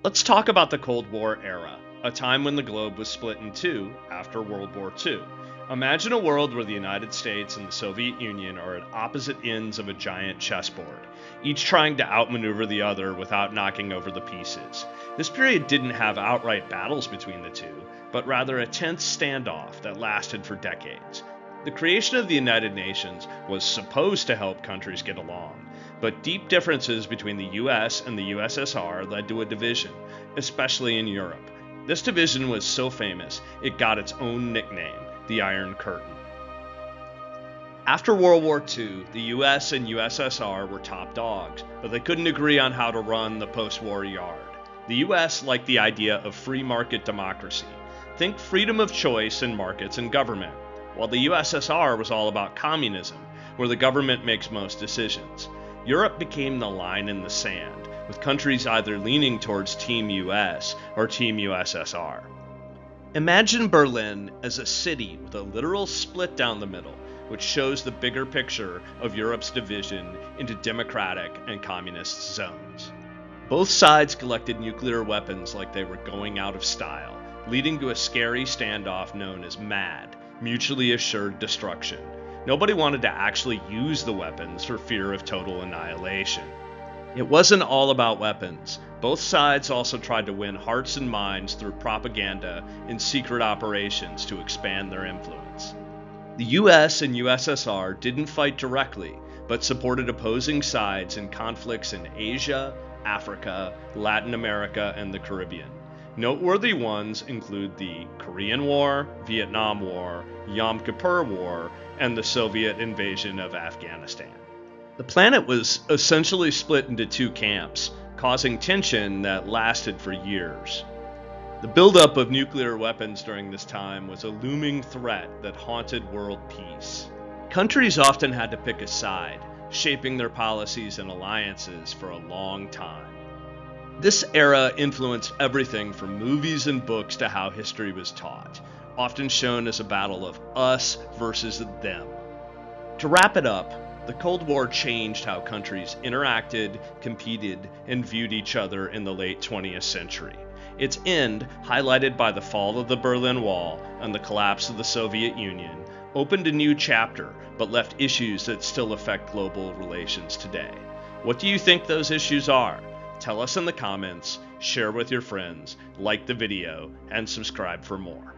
Let's talk about the Cold War era, a time when the globe was split in two after World War II. Imagine a world where the United States and the Soviet Union are at opposite ends of a giant chessboard, each trying to outmaneuver the other without knocking over the pieces. This period didn't have outright battles between the two, but rather a tense standoff that lasted for decades. The creation of the United Nations was supposed to help countries get along, but deep differences between the US and the USSR led to a division, especially in Europe. This division was so famous, it got its own nickname, the Iron Curtain. After World War II, the US and USSR were top dogs, but they couldn't agree on how to run the post-war yard. The US liked the idea of free market democracy. Think freedom of choice in markets and government, while the USSR was all about communism, where the government makes most decisions. Europe became the line in the sand, with countries either leaning towards Team US or Team USSR. Imagine Berlin as a city with a literal split down the middle, which shows the bigger picture of Europe's division into democratic and communist zones. Both sides collected nuclear weapons like they were going out of style, leading to a scary standoff known as MAD, mutually assured destruction. Nobody wanted to actually use the weapons for fear of total annihilation. It wasn't all about weapons. Both sides also tried to win hearts and minds through propaganda and secret operations to expand their influence. The US and USSR didn't fight directly, but supported opposing sides in conflicts in Asia, Africa, Latin America, and the Caribbean. Noteworthy ones include the Korean War, Vietnam War, Yom Kippur War, and the Soviet invasion of Afghanistan. The planet was essentially split into two camps, causing tension that lasted for years. The buildup of nuclear weapons during this time was a looming threat that haunted world peace. Countries often had to pick a side, shaping their policies and alliances for a long time. This era influenced everything from movies and books to how history was taught, often shown as a battle of us versus them. To wrap it up, the Cold War changed how countries interacted, competed, and viewed each other in the late 20th century. Its end, highlighted by the fall of the Berlin Wall and the collapse of the Soviet Union, opened a new chapter, but left issues that still affect global relations today. What do you think those issues are? Tell us in the comments, share with your friends, like the video, and subscribe for more.